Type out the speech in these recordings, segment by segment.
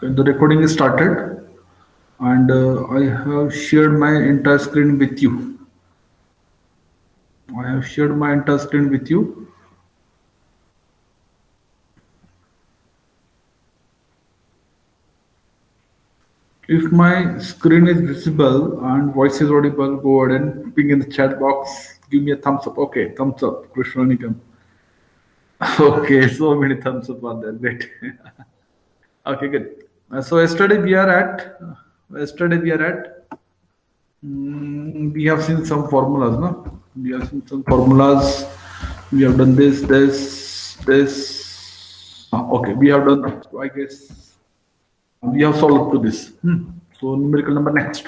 Okay, the recording is started, and I have shared my entire screen with you. I have shared my entire screen with you. If my screen is visible and voice is audible, go ahead and ping in the chat box. Give me a thumbs up. Okay, thumbs up. Krishna Nikam. Okay, so many thumbs up on there. Great. Okay, good. So yesterday we are at. Yesterday we are at. We have seen some formulas, no? We have seen some formulas. We have done this. Okay, we have done. So I guess we have solved up to this. So numerical number next.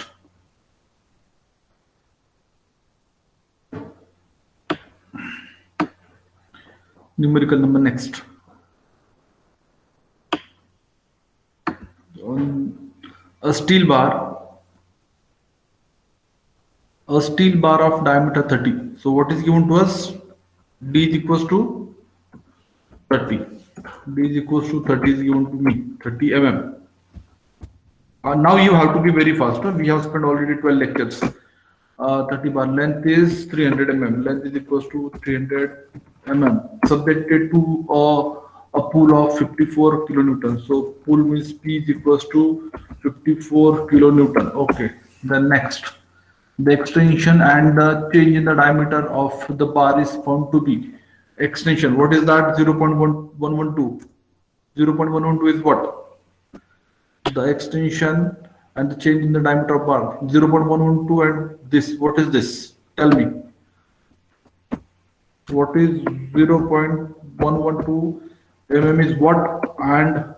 Numerical number next. On a steel bar of diameter 30. So what is given to us? D is equals to 30. D is equals to 30 is given to me. 30 mm. Now you have to be very fast. We have spent already 12 lectures. 30 bar length is 300 mm. Length is equals to 300 mm. Subjected to a pool of 54 kilonewton. So pool means P is equals to 54 kilonewton. Okay. Then next, the extension and the change in the diameter of the bar is found to be extension. What is that? 0.112. 0.112 is what? The extension and the change in the diameter of bar 0.112, and this, what is this? Tell me, what is 0.112 mm is what, and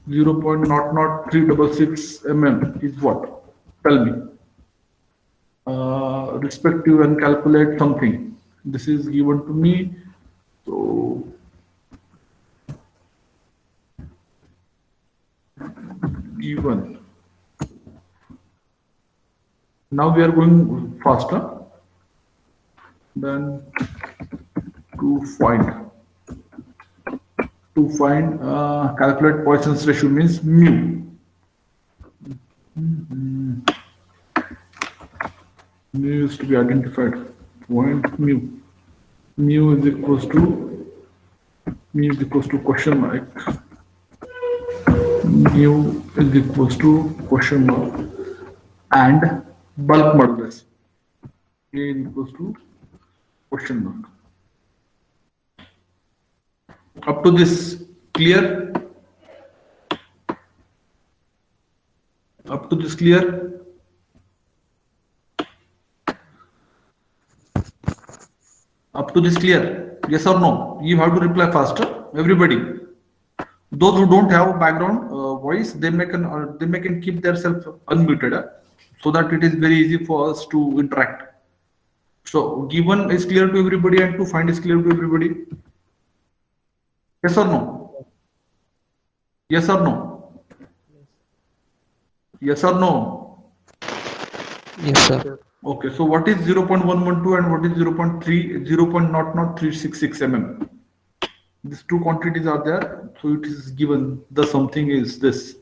0.00366 mm is what? Tell me. Respective and calculate something. This is given to me. So given. Now we are going faster. Then to find calculate Poisson's ratio means mu. Mu is to be identified. Point mu. Mu is equals to question mark. Mu is equals to question mark and bulk modulus. A is equals to question mark. Up to this, clear? Up to this, clear? Up to this, clear? Yes or no? You have to reply faster. Everybody. Those who don't have background voice, they can keep themselves unmuted, so that it is very easy for us to interact. So given is clear to everybody and to find is clear to everybody. Yes or no? Yes or no? Yes or no? Yes, sir. Okay, so what is 0.112 and what is 0.00366 mm? These two quantities are there, so it is given. The something is this.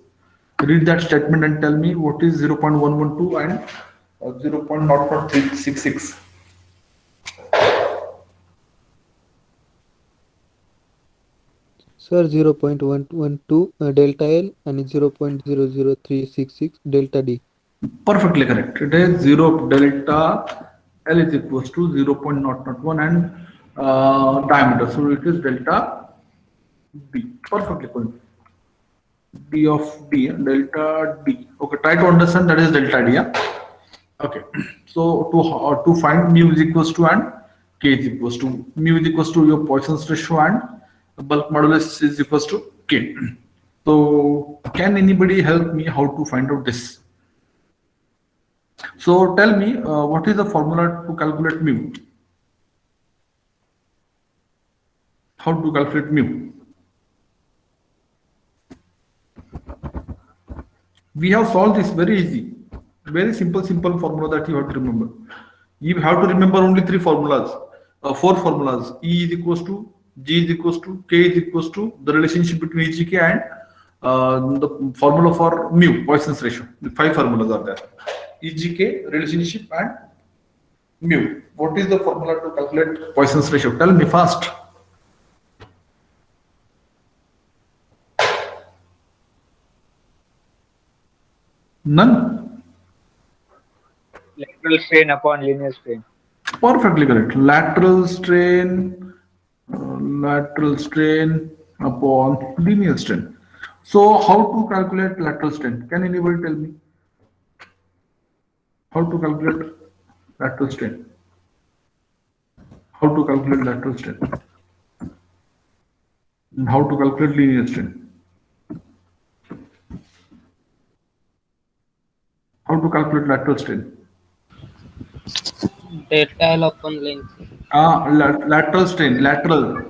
Read that statement and tell me what is 0.112 and 0.00366. Sir, 0.112 delta L and 0.00366 delta D. Perfectly correct. It is 0 delta L is equals to 0.001 and diameter. So it is delta D. Perfectly correct. D of D, delta D. Okay, try to understand that is delta D. Yeah? Okay. So to find mu is equals to and K is equals to, mu is equals to your Poisson's ratio and bulk modulus is equals to K. So can anybody help me how to find out this? So tell me what is the formula to calculate mu? How to calculate mu? We have solved this very easy. Very simple formula that you have to remember. You have to remember only four formulas. E is equals to, G is equals to, K is equals to the relationship between EGK and the formula for mu, Poisson's ratio. The 5 formulas are there. EGK, relationship, and mu. What is the formula to calculate Poisson's ratio? Tell me fast. None? Lateral strain upon linear strain. Perfectly correct. Lateral strain upon linear strain. So, how to calculate lateral strain? Can anybody tell me? How to calculate lateral strain? How to calculate lateral strain? And how to calculate linear strain? How to calculate lateral strain? Delta L upon length. Lateral strain, lateral.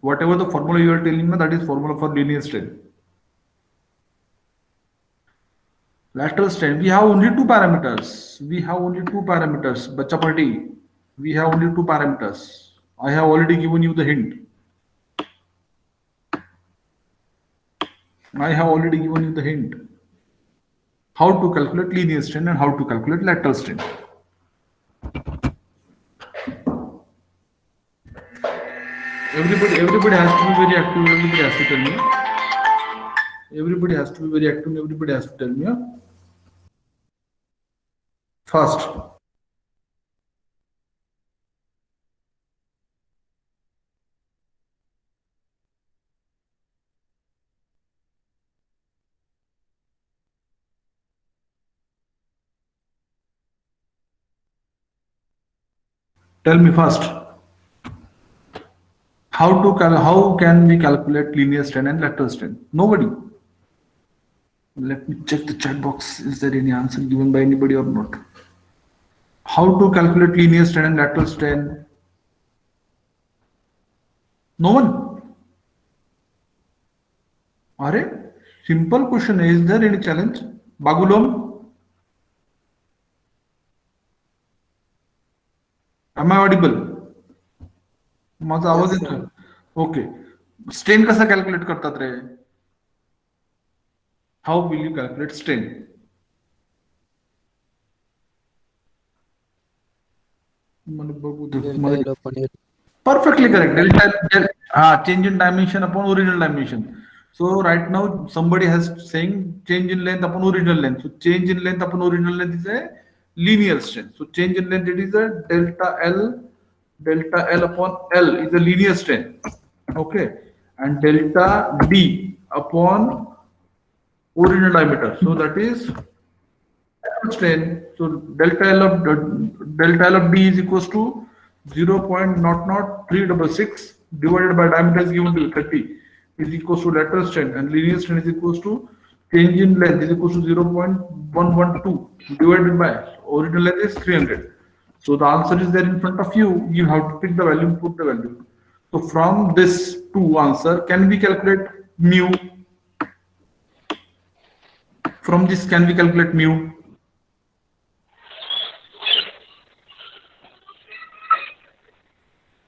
Whatever the formula you are telling me, that is formula for linear strain. Lateral strain, we have only two parameters. Bacha party. We have only two parameters. I have already given you the hint. How to calculate linear strain and how to calculate lateral strain. Everybody has to be very active. Everybody has to tell me. Everybody has to be very active. Everybody has to tell me. Fast. Tell me fast. How can we calculate linear strain and lateral strain? Nobody. Let me check the chat box. Is there any answer given by anybody or not? How to calculate linear strain and lateral strain? No one. Are simple question. Is there any challenge? Bagulom? Am I audible? माझा आवाज येतोय. Okay. Strain कसा calculate करतात रे? How will you calculate strain? मला बघू दे. Delta L upon L. Perfectly correct. Change in dimension upon original dimension. So right now somebody has saying change in length upon original length. So change in length upon original length is a linear strain. So change in length, it is a delta L upon L is a linear strain. Okay, and delta D upon original diameter. So that is strain. So delta L of D is equals to 0.00366 divided by diameter is given to 30 is equals to lateral strain, and linear strain is equals to change in length is equals to 0.112 divided by original length is 300. So the answer is there in front of you. You have to pick the value, put the value. So from this two answer, can we calculate mu? From this, can we calculate mu?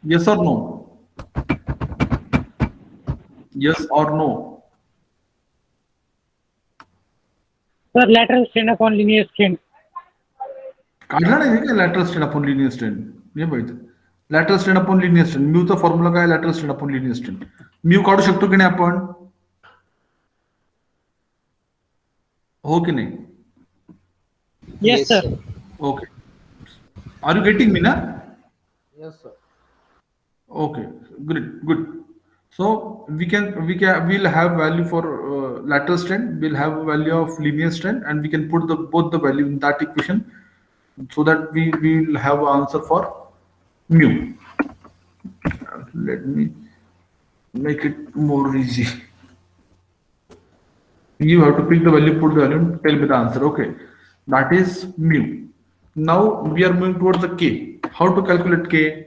Yes or no? Yes or no? Sir, lateral strain upon linear strain. काढला नाही का lateral strain upon linear strain? हे बघितलं. Lateral strain upon linear strain. Mu चा formula काय? Lateral strain upon linear strain. Mu काढू शकतो की नाही आपण? हो की नाही? Yes, sir. Okay. Are you getting me, na? Yes, sir. Okay, good. So we'll have value for lateral strain. We'll have a value of linear strain, and we can put both the value in that equation, so that we will have answer for mu. Let me make it more easy. You have to pick the value, put the value, tell me the answer. Okay, that is mu. Now we are moving towards the K. How to calculate K?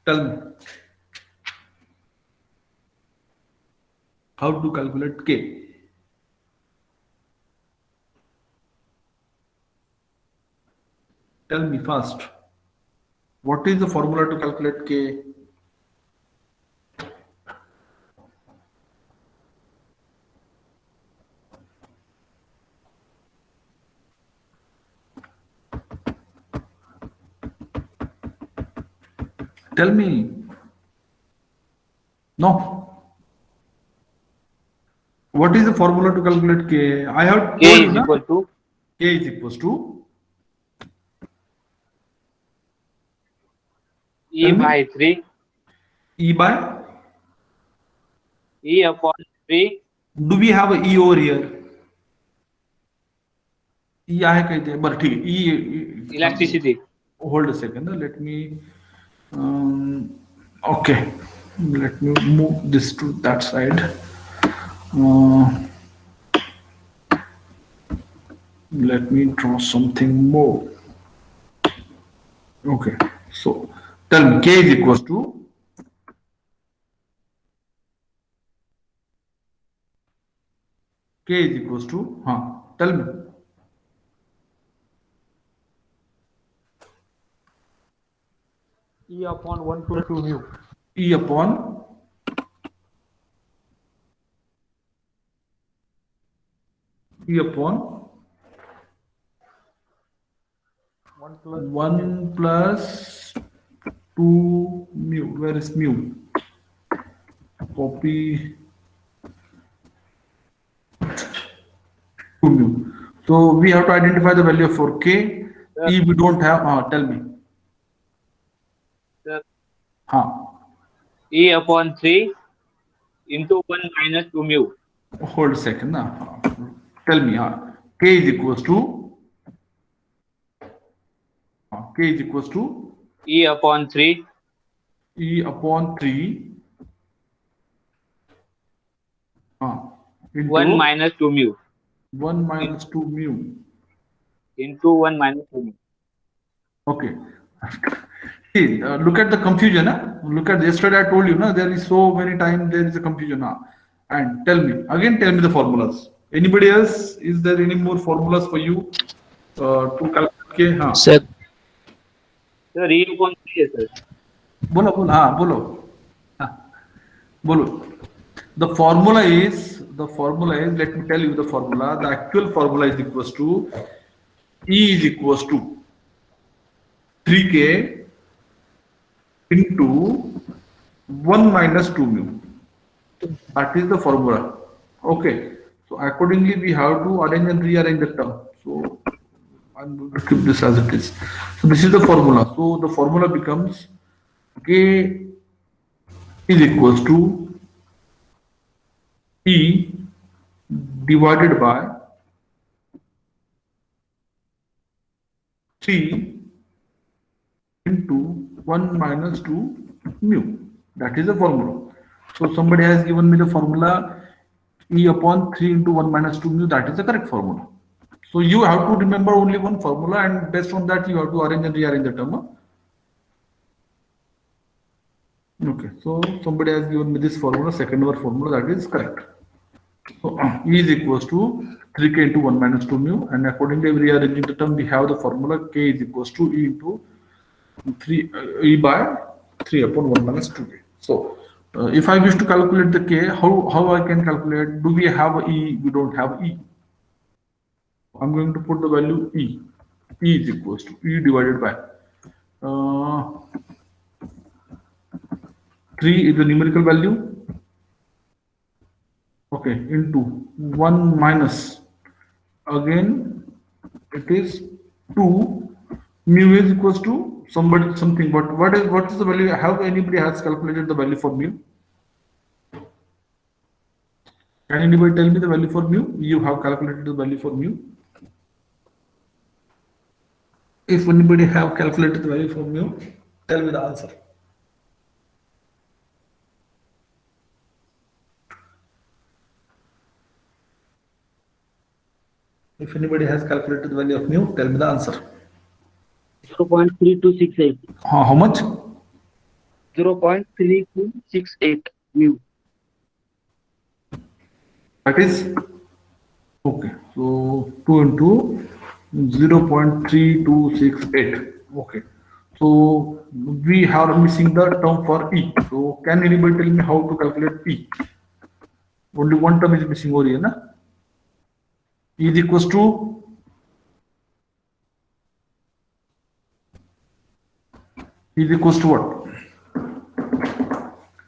Tell me. How to calculate K? Tell me fast. What is the formula to calculate K? Tell me. No. What is the formula to calculate K? I have K told you is na? equal to K is equals to E Tell me. by 3, E by. E upon 3, Do we have a E over here? E आहे काय ते बरं ठीक आहे E elasticity. hold a second let me okay let me move this to that side let me draw something more okay so tell me K is equals to tell me E upon 1 to 2 mu. E upon E upon 1 plus 2 mu. Where is mu? Copy 2 mu. So we have to identify the value for K. Sir. E we don't have. Tell me. Sir, E E upon 3 into 1 minus 2 mu. hold a second. Tell me. K is equals to. K is equals to E upon 3 E upon 3 into 1 minus 2 mu 1 minus 2 mu. into 1 minus 2 mu. Okay. See, look at the confusion. Look at yesterday I told you, there is so many times there is a confusion. And tell me the formulas. Anybody else? Is there any more formulas for you to calculate K? Sir, Sir, E upon 3 है sir. बोलो. The formula is let me tell you the formula. The actual formula is equals to E is equals to 3K into 1 minus 2 mu. That is the formula. Okay. So accordingly, we have to arrange and rearrange the term. So I'm going to keep this as it is. So this is the formula. So the formula becomes K is equals to E divided by 3 into 1 minus 2 mu. That is the formula. So somebody has given me the formula E upon 3 into 1 minus 2 mu. That is the correct formula. So you have to remember only one formula, and based on that you have to arrange and rearrange the term. Okay, so somebody has given me this formula, second number formula, that is correct. So E is equals to 3K into 1 minus 2 mu, and accordingly rearranging the term, we have the formula K is equals to E into 3 E by 3 upon 1 minus 2K. So if I wish to calculate the K, how I can calculate? Do we have a E? We don't have E. I'm going to put the value E. E is equals to E divided by 3 is the numerical value. Okay, into 1 minus, again it is 2, mu is equals to something, but what is the value? Have anybody has calculated the value for mu? Can anybody tell me the value for mu? You have calculated the value for mu. If anybody have calculated the value for mu, tell me the answer. If anybody has calculated the value of mu, tell me the answer. 0.3268. How much? 0.3268 mu. That is okay. So 2 into 0.3268. Okay. So we are missing the term for E. So can anybody tell me how to calculate E? Only one term is missing over here, na? E is equals to what?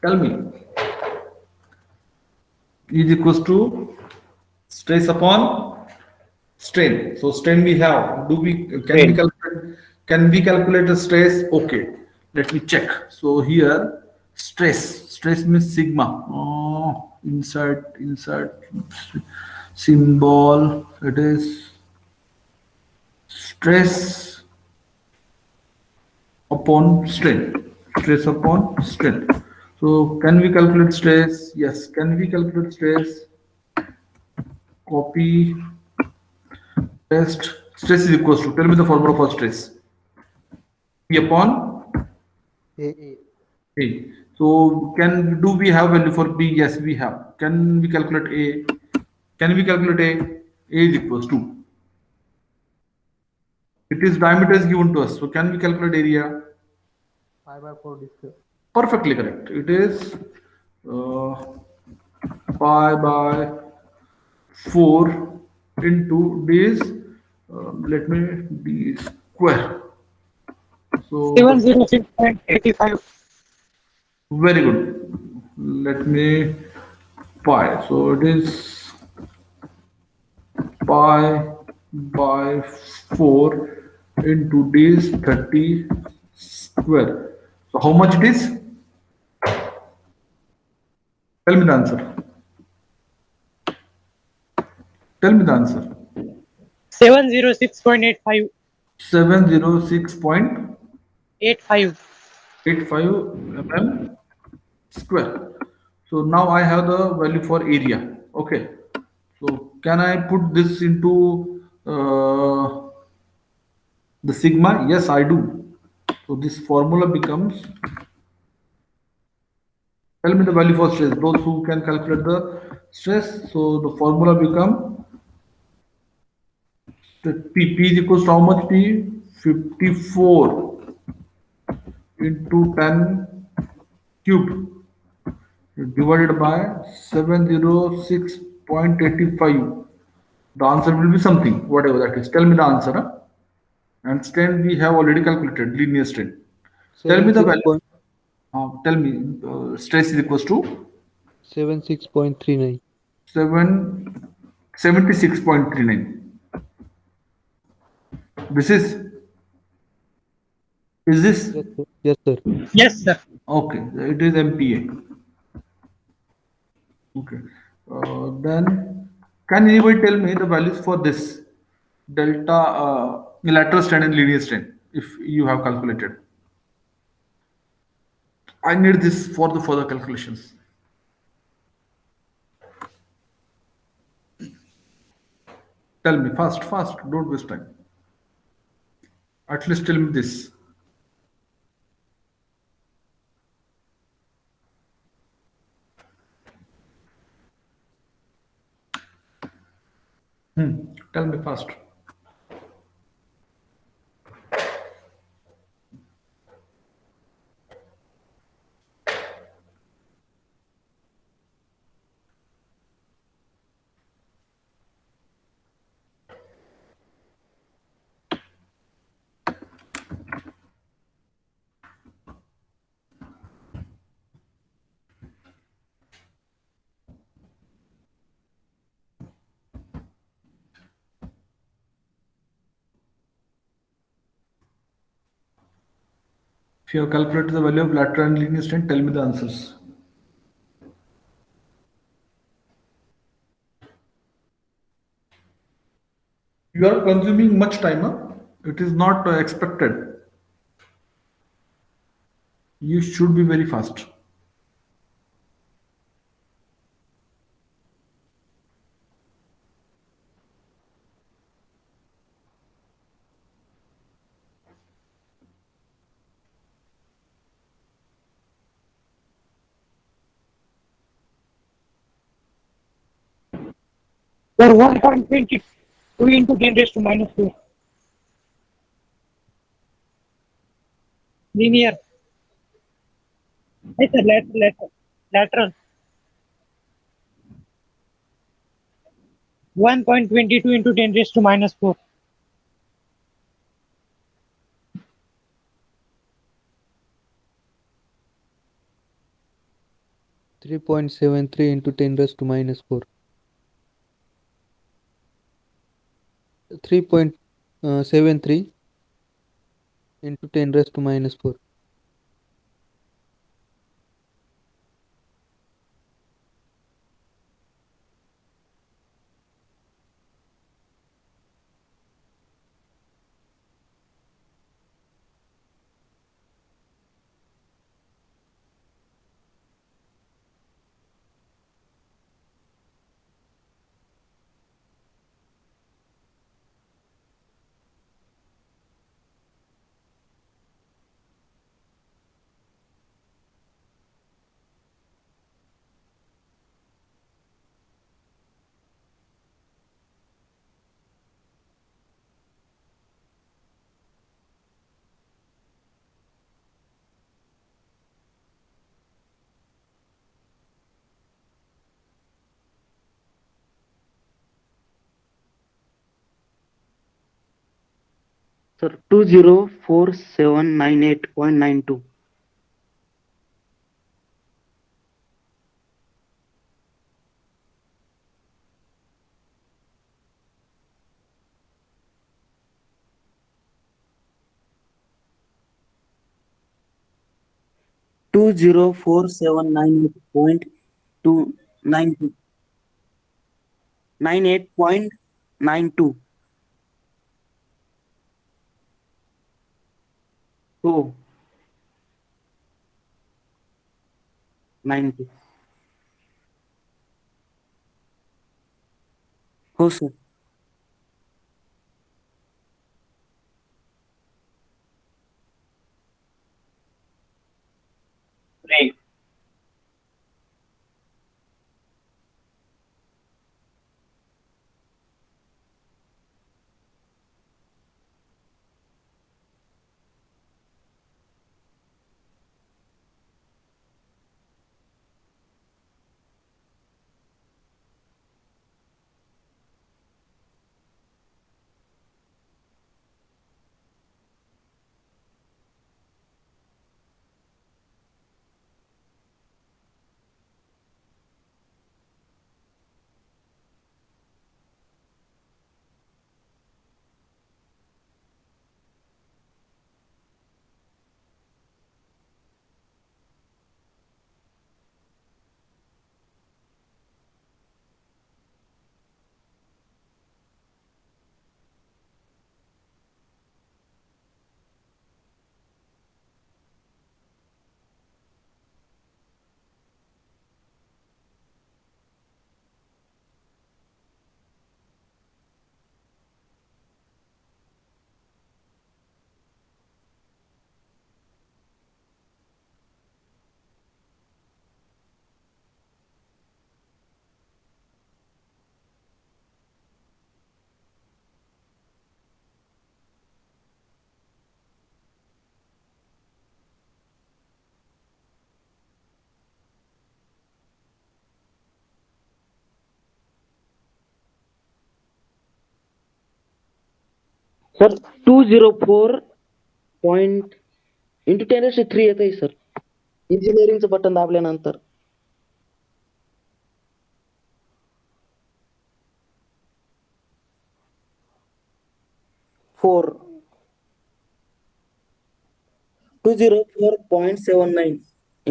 Tell me. E is equals to stress upon strain. So strain we have. Strain. Can we calculate the stress? Okay. Let me check. So here stress means sigma. Oh, insert symbol. It is stress upon strain. Stress upon strain. So can we calculate stress? Yes. Can we calculate stress? Copy, test. Stress is equals to, tell me the formula for stress. P upon A. A. So do we have value for B? Yes, we have. Can we calculate A? Can we calculate A? A is equals to. It is diameter is given to us. So can we calculate area? 5/4 d². Perfectly correct. It is pi by 4 into d is, let me, d square. So 706.85. very good. Let me pi. So it is pi by 4 into d is 30 square. So how much it is? Tell me the answer. Tell me the answer. 706.85. 706.85 85. mm square. So now I have the value for area. Okay. So can I put this into the sigma? Yes, I do. So this formula becomes, tell me the value for stress. Those who can calculate the stress. So the formula become P is equals to how much P? 54 into 10 cubed divided by 706.85. The answer will be something, whatever that is. Tell me the answer. Huh? And strain we have already calculated, linear strain. Tell me the 76 value. point Tell me, stress is equals to 76.39. 76.39. This is this? Yes, sir. Yes, sir. Yes, sir. Okay, it is MPa. Okay. Then can anybody tell me the values for this delta lateral strain and linear strain if you have calculated? I need this for the further calculations. Tell me fast, don't waste time. At least tell me this. Tell me fast. If you have calculated the value of lateral and linear strain, tell me the answers. You are consuming much time. Huh? It is not expected. You should be very fast. Sir, 1.22 into 10 raised to minus 2. linear. Yes, sir, lateral. 1.22 into 10 raised to minus 4. 3.73 into 10 raised to minus 4. 3.73 into 10 raised to minus 4. Sir, 204798.92. 204798.292. 98.92. Oh, 90. हो sir. Three. Sir 204 point into 10⁻³ येत आहे sir. इंजिनिअरिंगचं button दाबल्यानंतर 4 204.79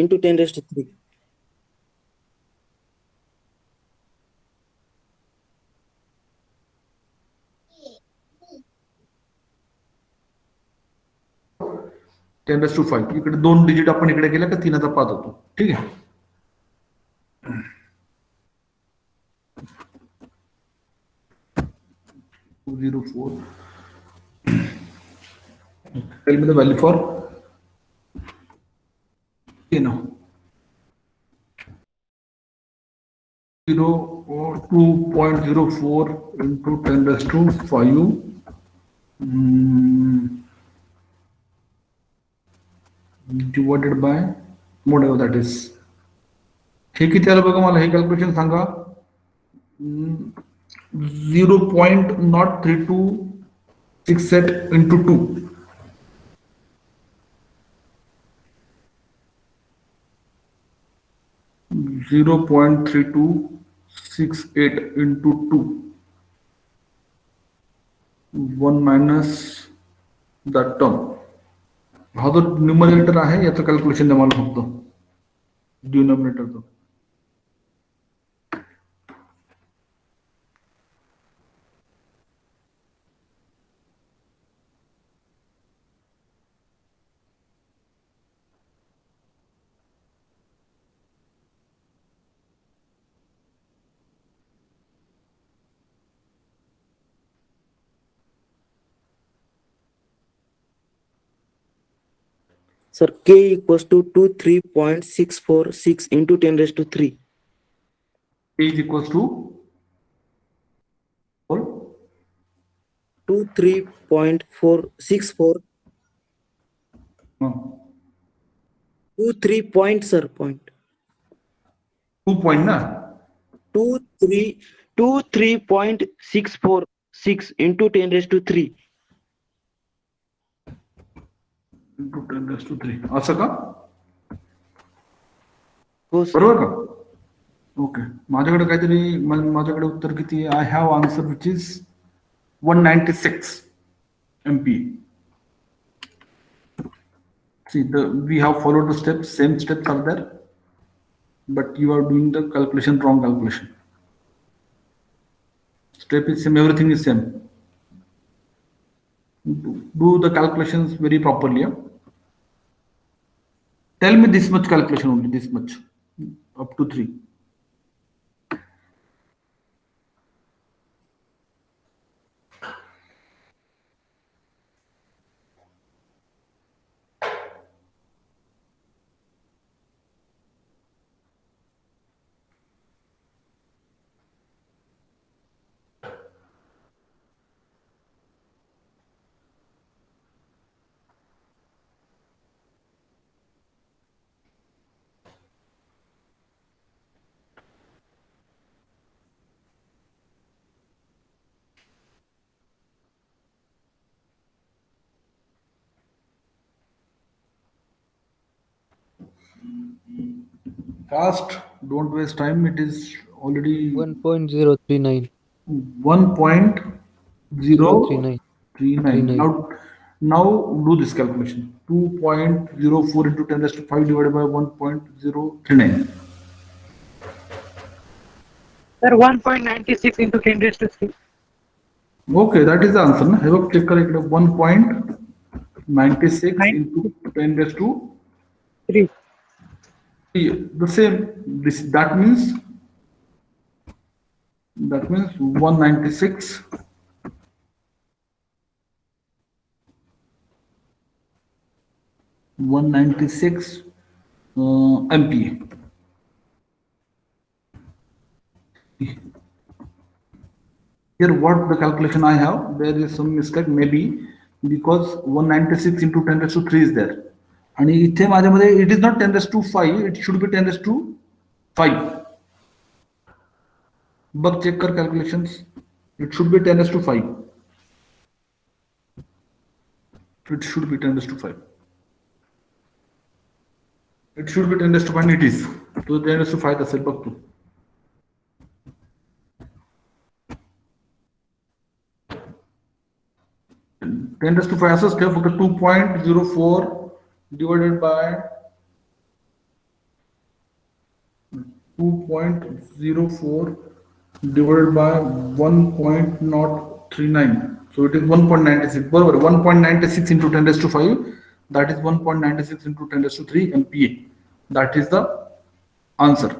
into 10⁻³. Ten raise to 5 इकडे 2 digit आपण इकडे गेल्या का 3,500 होतो. ठीक आहे. Two zero four. Tell me the value for now. 2.04 into 10⁵. divided by whatever that is. हे किती आलं बघा मला हे calculation Sanga. 0.0326 into 2. 0.3268 into 2. 1 minus that term. हा जो न्यूमरेटर आहे याचं कॅल्क्युलेशन द्या मला फक्त डिनॉमिनेटरचं. Sir, K equals to 23.646 into 10 raised to 3. K is equals to 23.464. 23 point, sir, point. 2 point ना 23.646 into 10 raised to 3. into 10 raised to 3 असं का हो sir. बरोबर का. ओके माझ्याकडे काहीतरी माझ्याकडे उत्तर किती I have answer which is 196 MPa. See, we have followed the steps, same steps are there, but you are doing the calculation wrong calculation. Step is same, everything is same. Do the calculations very properly. Yeah? Tell me this much calculation only, this much, up to 3. Fast, don't waste time. It is already 1.039. 1.039. 39. Now do this calculation. 2.04 into 10 raised to 5 divided by 1.039. Sir, 1.96 into 10 raised to 3. Okay, that is the answer. Na? Have a check correct. 1.96 into 10 raised to 3. the same. That means 196 MPa. Here what the calculation I have, there is some mistake maybe because 196 into 10 raised to 3 is there. And इथे माझ्यामध्ये it is not 10 raised to 5, it should be 10 raised to 5. But check कर calculations, it should be 10 raised to 5. It should be 10 raised to 5. It should be 10 raised to 5, it is. So 10 raised to 5 असेल बघ तू. Ten raised to 5 असंच ठेव फक्त 2.04 divided by 2.04 divided by 1.039. So it is 1.96. बरोबर 1.96 into 10 raised to 5. That is 1.96 into 10 raised to 3 MPa. That is the answer.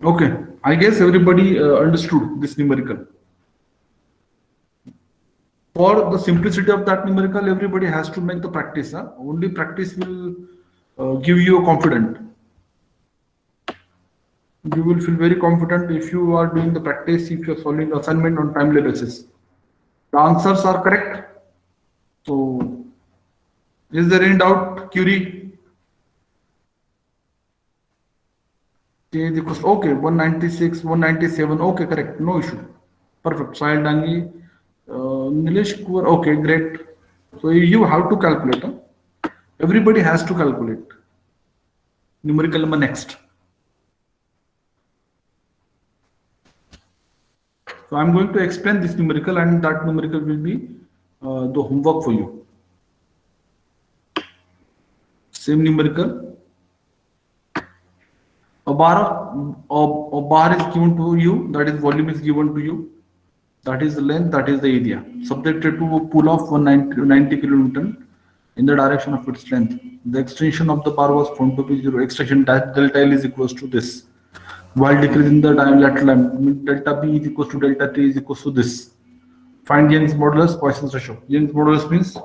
Okay, I guess everybody understood this numerical. For the simplicity of that numerical, everybody has to make the practice. Huh? Only practice will give you a confidence. You will feel very confident if you are doing the practice, if you are solving the assignment on timely basis. The answers are correct. So Is there any doubt, Curie? K is equals to, okay, 196, 197, okay, correct, no issue. Perfect. Sahil Dangi, Nilesh Kuwar, okay, great. So you have to calculate. Huh? Everybody has to calculate. Numerical number next. So I'm going to explain this numerical, and that numerical will be the homework for you. Same numerical. A bar is given to you, that is volume is given to you, that is the length, that is the area, subjected to a pull of 190 kilonewton in the direction of its length. The extension of the bar was found to be 0. Extension delta L is equals to this. While decreasing the lateral length, delta B is equals to delta T is equals to this. Find Young's modulus, Poisson's ratio. Young's modulus means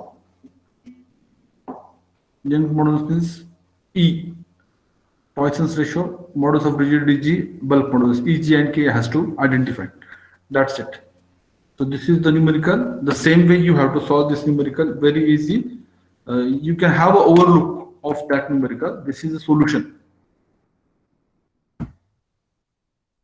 E. Poisson's ratio, modulus of rigidity G, bulk modulus. E, G, and K has to identify. That's it. So this is the numerical. The same way you have to solve this numerical. Very easy. You can have an overlook of that numerical. This is the solution.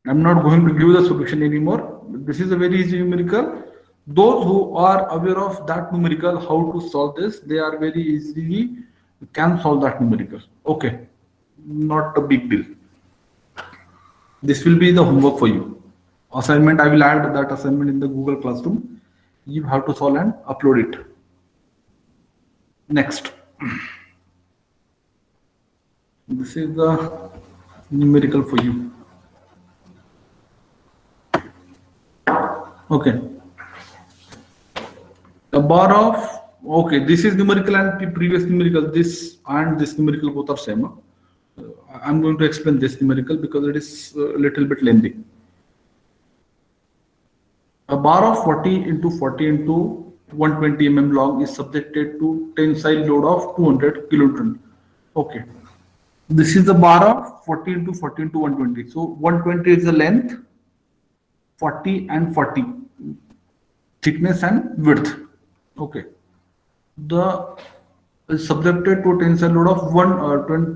I'm not going to give the solution anymore. This is a very easy numerical. Those who are aware of that numerical, how to solve this, they are very easily can solve that numerical. Okay. Not a big deal. This will be the homework for you. Assignment, I will add that assignment in the Google Classroom. You have to solve and upload it. Next. This is the numerical for you. Okay. A bar of, okay, this is numerical and previous numerical, this and this numerical both are same. I'm going to explain this numerical because it is a little bit lengthy. A bar of 40 into 40 into 120 mm long is subjected to tensile load of 200 kilonewton. Okay. This is the bar of 40 into 40 into 120. So 120 is the length, 40 and 40, thickness and width. Okay. The is subjected to tensile load of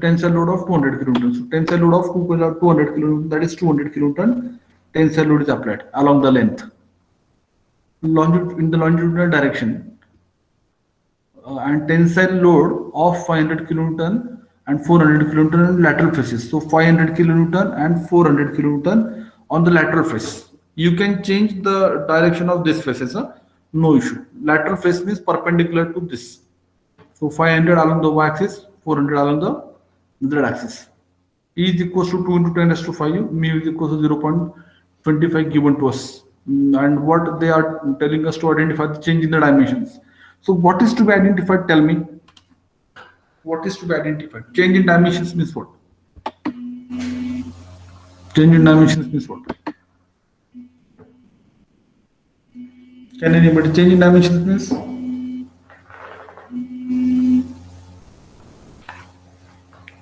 tensile load of 200 kilonewton. So tensile load of 200 kilonewton, that is 200 kilonewton. Tensile load is applied along the length. In the longitudinal direction, and tensile load of 500 kilonewton and 400 kilonewton in lateral faces. So 500 kilonewton and 400 kilonewton on the lateral face. You can change the direction of this faces. No issue. Lateral face means perpendicular to this. So 500 along the y-axis, 400 along the z-axis. E is equals to 2 into 10 raised to 5. Mu is equals to 0.25 given to us. And what they are telling us to identify the change in the dimensions. So what is to be identified? Tell me. What is to be identified? Change in dimensions means what? Change in dimensions means what? Can anybody change in dimensions means?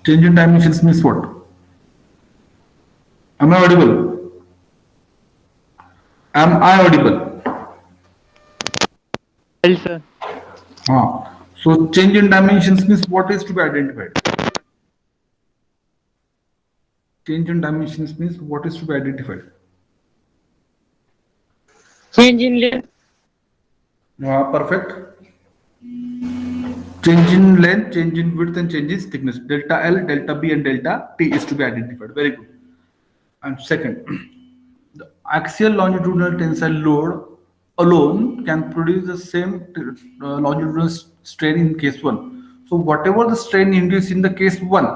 Change in dimensions means what? Am I audible? Am I audible? Yes, sir. So change in dimensions means what is to be identified? Change in dimensions means what is to be identified? Change in length. Perfect. Change in length, change in width, and change in thickness. Delta L, delta B, and delta T is to be identified. Very good. And second, the axial longitudinal tensile load alone can produce the same longitudinal strain in case 1. So whatever the strain induced in the case 1,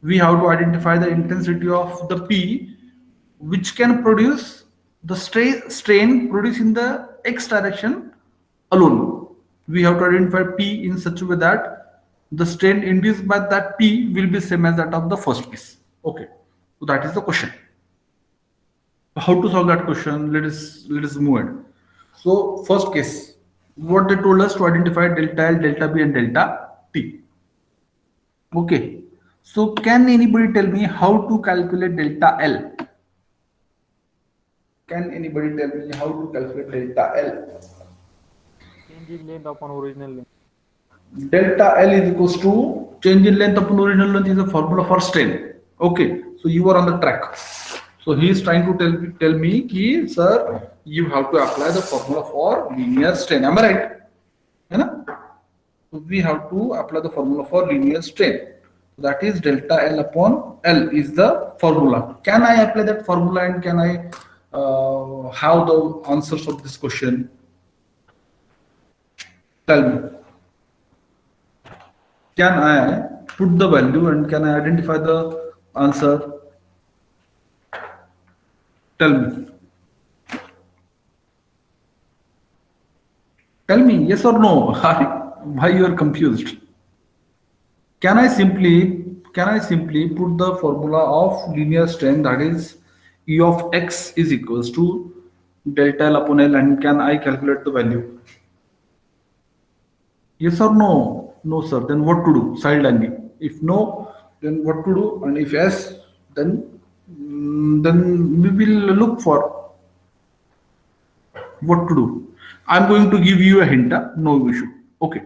we have to identify the intensity of the P, which can produce the strain produced in the x direction alone. We have to identify P in such a way that the strain induced by that P will be same as that of the first case. Okay, so that is the question. How to solve that question? Let us move on. So first case, what they told us to identify delta L, delta B, and delta T. Okay, so can anybody tell me how to calculate delta L? Can anybody tell me how to calculate delta L? Change in length upon original length. delta L is equals to change in length upon original length is a formula for strain. Okay, so you are on the track. So he is trying to tell me ki, sir, you have to apply the formula for linear strain. Am I right? है ना? So we have to apply the formula for linear strain. That is delta L upon L is the formula. Can I apply that formula and can I have the answers of this question? Tell me. Can I put the value and can I identify the answer? Tell me. Tell me, yes or no? Why you are confused? Can I simply put the formula of linear strain, that is E of x is equals to delta L upon L, and can I calculate the value? Yes or no? No, sir. Then what to do? Side-Langhi. If no, then what to do? And if yes, then we will look for what to do. I'm going to give you a hint. No issue. Okay.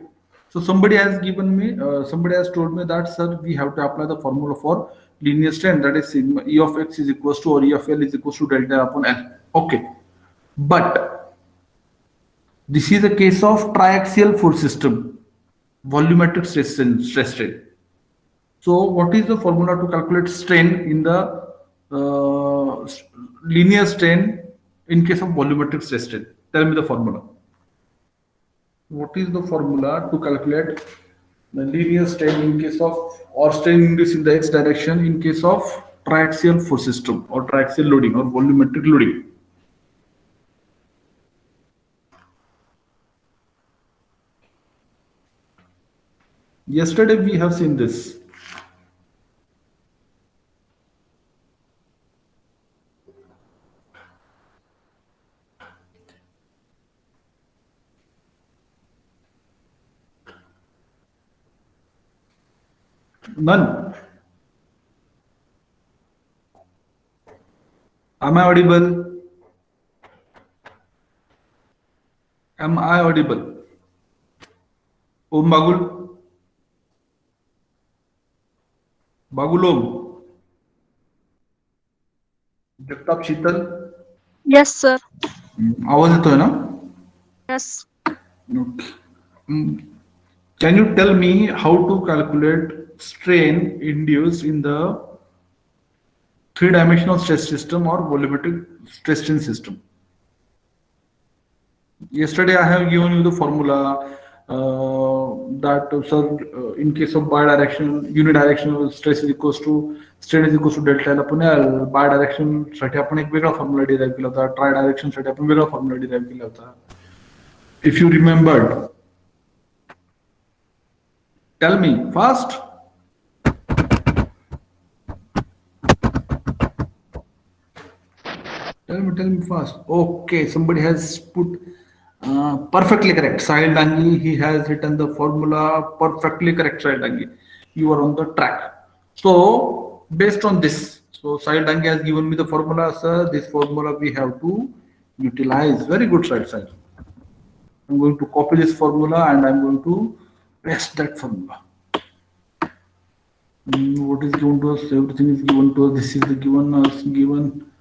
So somebody has given me, somebody has told me that, sir, we have to apply the formula for linear strain, that is sigma E of x is equals to, or E of L is equals to delta upon L. Okay. But this is a case of triaxial force system, volumetric stress strain. So what is the formula to calculate strain in the linear strain in case of volumetric stress strain? Tell me the formula. What is the formula to calculate the linear strain in case of, or strain induced in the x direction in case of triaxial force system or triaxial loading or volumetric loading? Yesterday we have seen this. None. Am I audible? Am I audible? Om Bagul? Bagul Om? Jagtap Sheetal? Yes, sir. आवाज येतोय ना? Yes. Okay. Can you tell me how to calculate strain induced in the three-dimensional stress system or volumetric stress strain system? Yesterday I have given you the formula that in case of bidirectional unidirectional stress is equals to strain is equals to delta L upon L. Bidirection साठी आपण एक वेगळा formula derive केला होता, ट्रायडायरेक्शन साठी आपण वेगळा formula derive केला होता. If you remembered, tell me fast. Tell me fast. Okay, somebody has put perfectly correct. Sahil Dangi, he has written the formula perfectly correct. Sahil Dangi, you are on the track. So based on this, so Sahil Dangi has given me the formula, sir. This formula we have to utilize. Very good, Sahil. I'm going to copy this formula and I'm going to paste that formula. What is given to us? Everything is given to us. This is the given.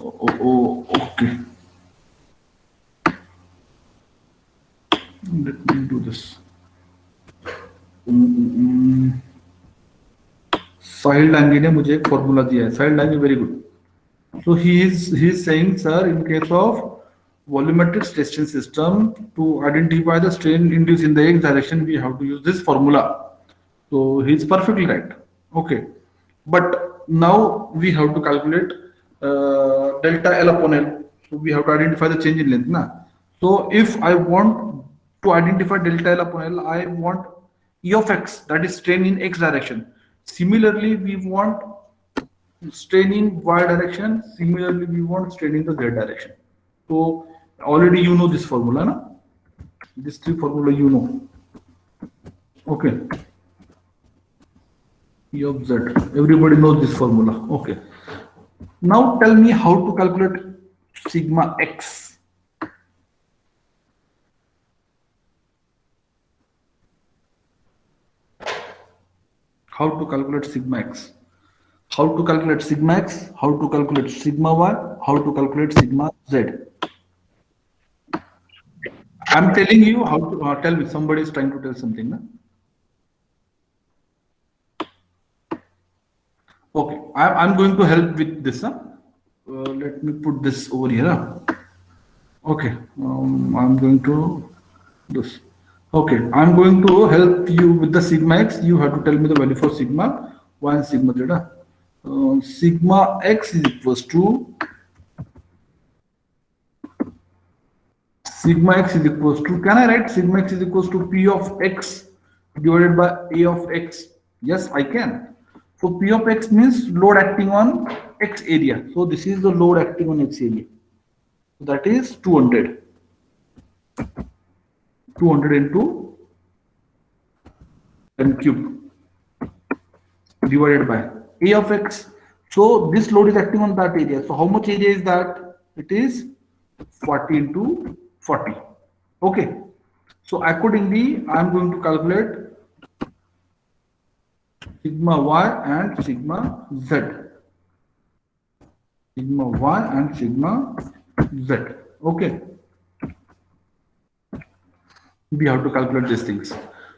Okay. Let me do this. Sahil Dangi ने मुझे एक formula दिया है. Sahil Dangi, very good. So he is saying, sir, in case of volumetric stress strain system, to identify the strain induced in the x direction, we have to use this formula. So he is perfectly right. Okay, but now we have to calculate delta L upon L. So we have to identify the change in length. Na? So if I want to identify delta L upon L, I want E of x, that is strain in x direction. Similarly, we want strain in y direction. Similarly, we want strain in the z direction. So already you know this formula, na? This three formula you know. Okay. E of z. Everybody knows this formula. Okay. Now tell me how to calculate sigma x. How to calculate sigma x? How to calculate sigma x? How to calculate sigma y? How to calculate sigma z? I'm telling you how to tell me. Somebody is trying to tell something. Na? Okay, I'm going to help with this. Huh? Let me put this over here. Huh? Okay, I'm going to this. Okay, I'm going to help you with the sigma x. You have to tell me the value for sigma y and sigma z. Huh? Sigma x is equals to can I write sigma x is equals to p of x divided by a of x? Yes, I can. So p of x means load acting on x area. So this is the load acting on x area. So that is 200. 200 into 10 cube divided by a of x. So this load is acting on that area. So how much area is that? It is 40 into 40. Okay. So accordingly, I am going to calculate sigma y and sigma z. Sigma y and sigma z. Okay. We have to calculate these things.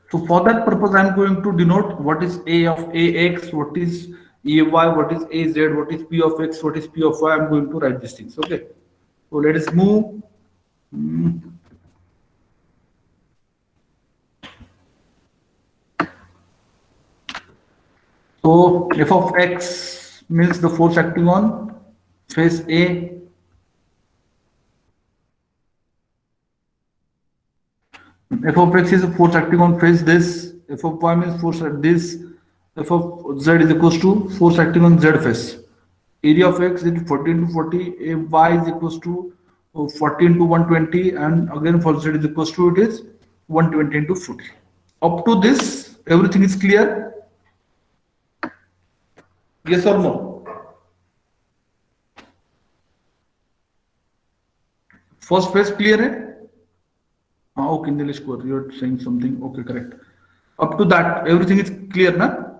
So for that purpose, I am going to denote what is a of ax, what is ay, what is az, what is p of x, what is p of y. I am going to write these things. Okay. So let us move. So f of x means the force acting on face A. F of x is a force acting on face this. F of y means force at this. F of z is equals to force acting on z face. Area of x is 40 into 40. Y is equals to 40 into 120, and again for z is equals to it is 120 into 40. Up to this, everything is clear. Yes or no? First phase clear hai? Okay, Nilesh Kaur, you're saying something. Okay, correct. Up to that, everything is clear, na?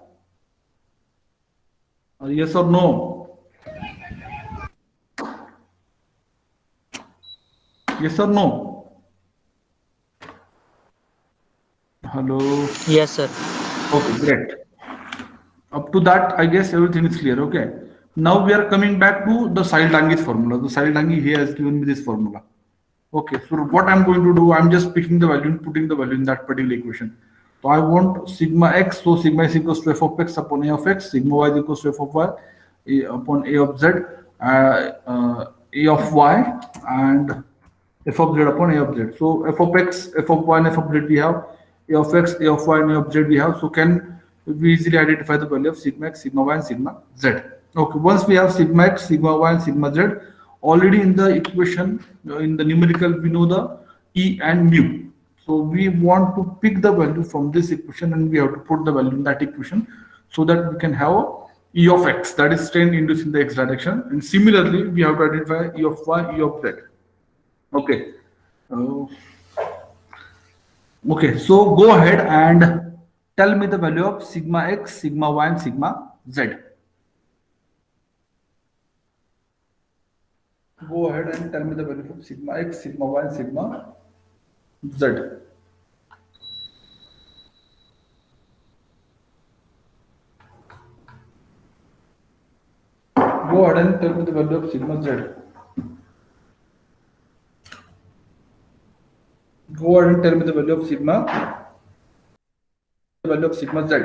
Yes or no? Yes or no? Hello? Yes, sir. Okay, great. Up to that, I guess everything is clear. Okay. Now we are coming back to the Seil-Tanguy formula. The Seil-Tanguy here has given me this formula. Okay, so what I'm going to do, I'm just picking the value and putting the value in that particular equation. So I want sigma x, so sigma is equals to f of x upon a of x, sigma y is equals to f of y upon a of z, a of y, and f of z upon a of z. So f of x, f of y, and f of z we have, a of x, a of y, and a of z we have. So can we easily identify the value of sigma x, sigma y, and sigma z? Okay, once we have sigma x, sigma y, and sigma z, already in the equation, in the numerical, we know the E and mu. So we want to pick the value from this equation and we have to put the value in that equation so that we can have E of x, that is strain induced in the x direction. And similarly, we have to identify E of y, E of z. Okay. Okay, so go ahead and tell me the value of sigma x, sigma y, and sigma z. Go ahead and tell me the value of sigma x, sigma y, and sigma z. Go ahead and tell me the value of sigma z. Go ahead and tell me the value of sigma z.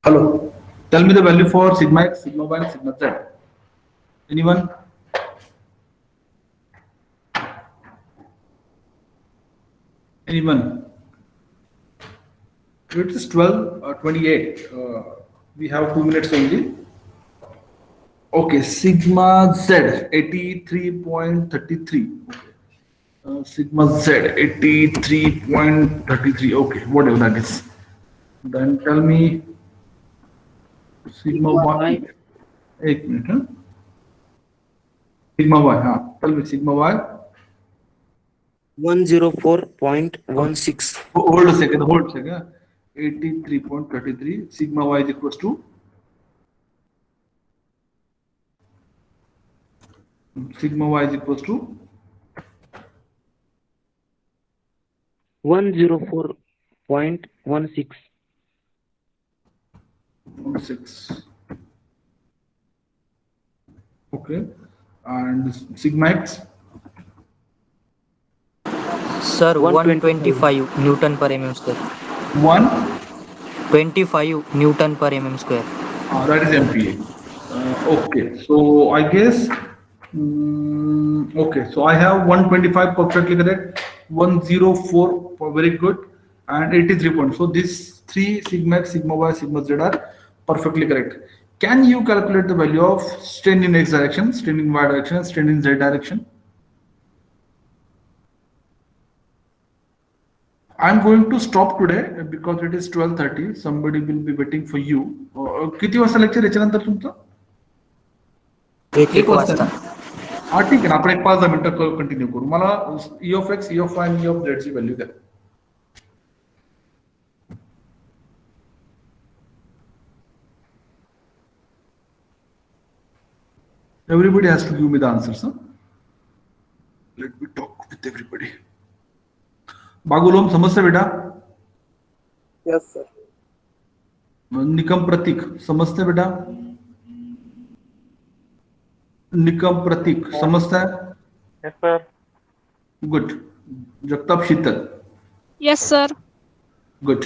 Hello. Tell me the value for sigma x, sigma y, and sigma z. Anyone? Anyone? It is 12:28. We have 2 minutes only. Okay, sigma z 83.33. Sigma z 83.33. Okay, whatever that is. Then tell me sigma y. एक minute हाँ. Sigma y, हाँ. Tell me sigma y. 104.16. Hold a second. Hold a second. 83.33. Sigma y is equals to sigma y is equals to 104.16. 6. Okay, and sigma x. Sir, 125 Newton per mm square. 25 Newton per mm square. That is MPa. Okay, so I guess. Okay, so I have 125 perfectly correct, 104 very good, and 83 points. So these three sigma x, sigma y, sigma z are perfectly correct. Can you calculate the value of strain in x direction, strain in y direction, and strain in z direction? I'm going to stop today because it is 12:30. Somebody will be waiting for you. किती वाजता lecture याच्यानंतर तुमचं? 1 वाजता. हा ठीक आहे ना, आपण एक 5-10 मिनिटं कंटिन्यू करू. मला E of X, E of Y आणि ई ऑफ झेड ची व्हॅल्यू द्या. Everybody has to give me the answers. Huh? Let me talk with everybody. बागुलोम समजतं बेटा? Yes, sir. निकम प्रतीक समजते बेटा? निकम प्रतीक समजता है? Yes, sir. गुड. जगताप शीतल. Yes, sir. Good.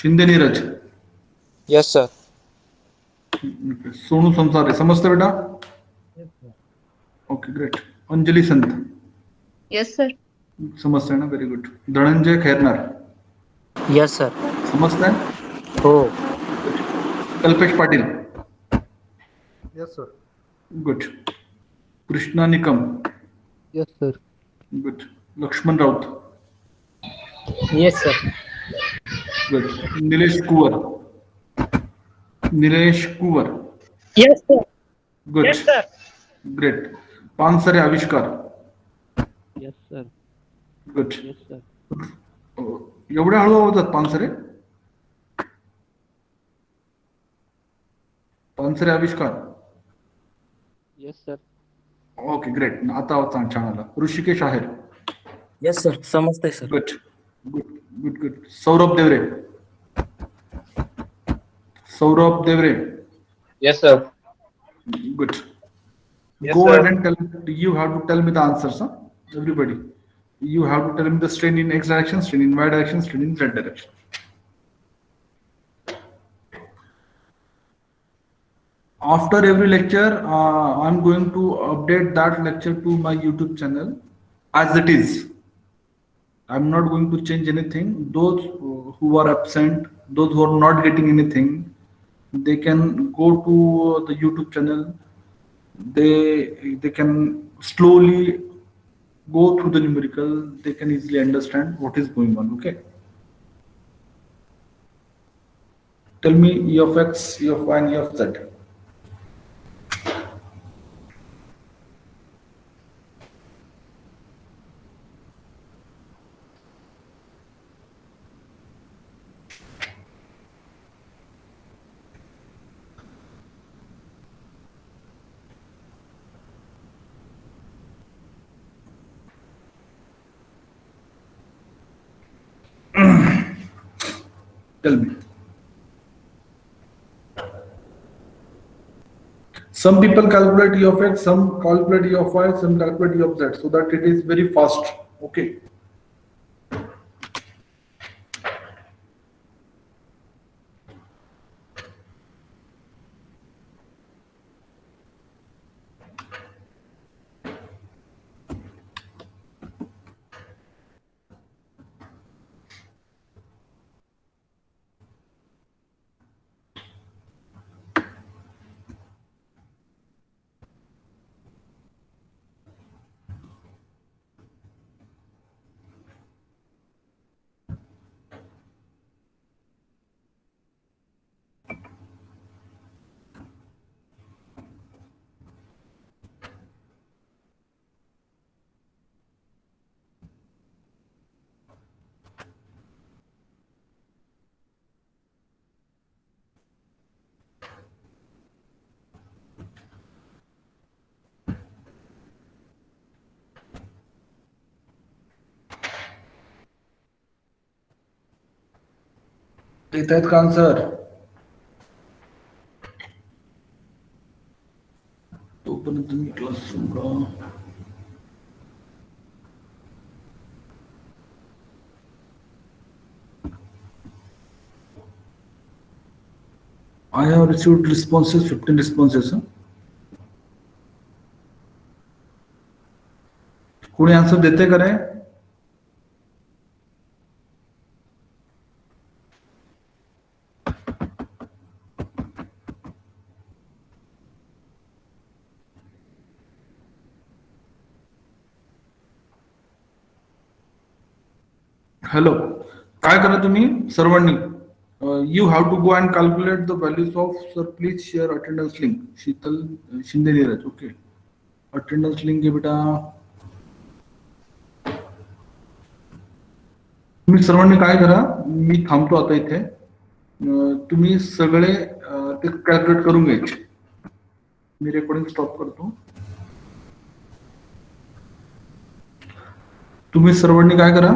Shinde Neeraj. Yes, sir. Sonu संसारे समजते बेटा? Okay great. अंजली संत Yes, sir. समजते है ना? Very good. Dhananjay Khairnar Yes, sir. समजता है? हो. Kalpesh Patil. Yes, sir. Good. Krishna Nikam. Yes, sir. Good. Laxman Raut. Yes, sir. Good. Nilesh Kuwar. Nilesh Kuwar. Yes, sir. Good. Yes, sir. Great. Pansare Avishkar. Yes, sir. Good. Yes, sir. एवढे हळू होतात Pansare? Pansare Avishkar. Yes, sir. Okay great. आता छान आला. ऋषिकेश आहेर. Yes, sir. समजतंय sir. Good good good good. Saurabh देवरे. सौरभ देवरे. Yes, sir. Good. Yes, Go sir. ahead and tell. You have to tell me the answers, huh? Everybody. You have to tell me the strain in x direction, strain in y direction, strain in z direction. After every lecture, I'm going to update that lecture to my YouTube channel as it is. I'm not going to change anything. Those who are absent, those who are not getting anything, they can go to the YouTube channel. They can slowly go through the numerical. They can easily understand what is going on. Okay. Tell me E of x, E of y, and E of z. Tell me. Some people calculate E of x, some calculate E of y, some calculate E of z, so that it is very fast. Okay. देत आहेत का answer? तोपर्यंत मी class सोडा. I have received responses, 15 responses. कोणी answer देते का रे? हॅलो, काय करा तुम्ही सर्वांनी? You have to go and calculate the values of sir please share attendance link. Sheetal Shinde Neeraj. Okay, attendance link आहे बेटा. तुम्ही सर्वांनी काय करा, मी थांबतो आता इथे. तुम्ही सगळे ते कॅल्क्युलेट करून घ्यायचे. मी रेकॉर्डिंग स्टॉप करतो. तुम्ही सर्वांनी काय करा,